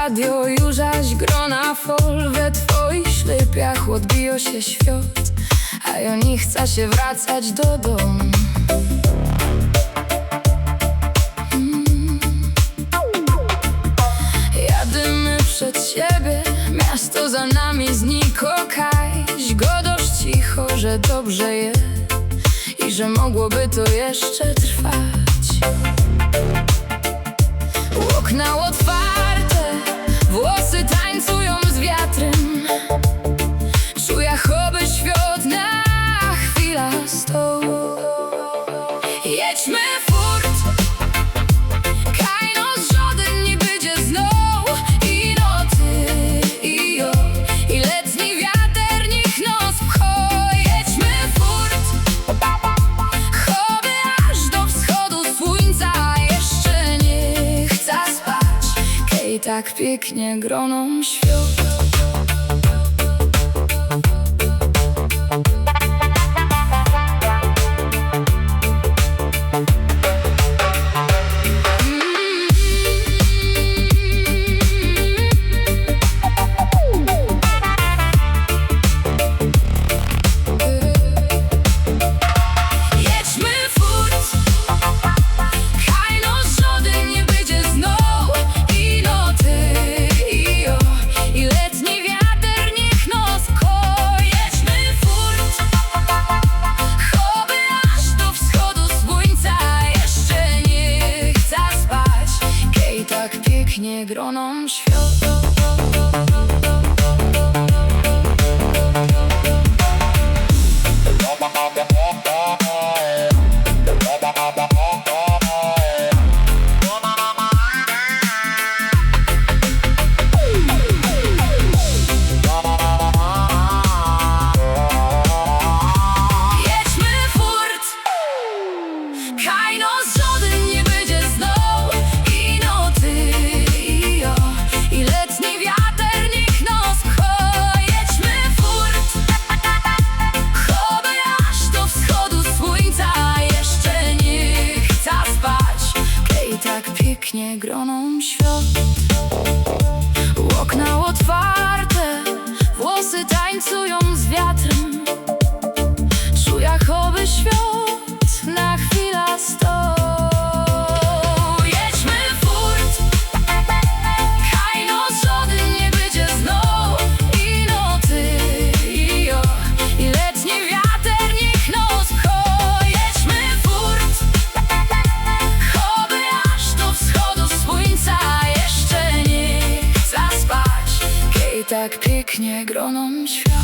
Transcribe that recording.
radio, zaś grona fol. We twoich ślepiach odbiło się świat, a ja nie chcę się wracać do domu. Jadymy przed siebie, miasto za nami znikło. Kaś go dość cicho, że dobrze jest i że mogłoby to jeszcze trwać. Okna otwarte, włosy tańcują z wiatrem. Czuję, choby świat na chwilę stał. Jedźmy furt, kaj nos żaden nie będzie znów. I noty, i jo, i letni wiatr niech nos pcho. Jedźmy furt, choby aż do wschodu słońca. Jeszcze nie chcę spać, kaj tak pięknie groną świat. Pięknie groną świat. Jedźmy furt, kaj nos żaden nie będzie znał. I noty, i jo, i letni wiatr niech nos pcho. Jedźmy furt, choby aż do wschodu słońca. Jeszcze nie chcę spać, kaj tak pięknie groną świat. Okna otwarte, włosy tańcują z wiatrem. Czuję, choby świat na chwilę stał. Jedźmy furt, kaj nos żaden nie będzie znów. I noty, i jo, i letni wiatr niech nos pcho. Jedźmy furt, choby aż do wschodu słońca. Jeszcze nie chcę spać, kaj tak pięknie groną świat.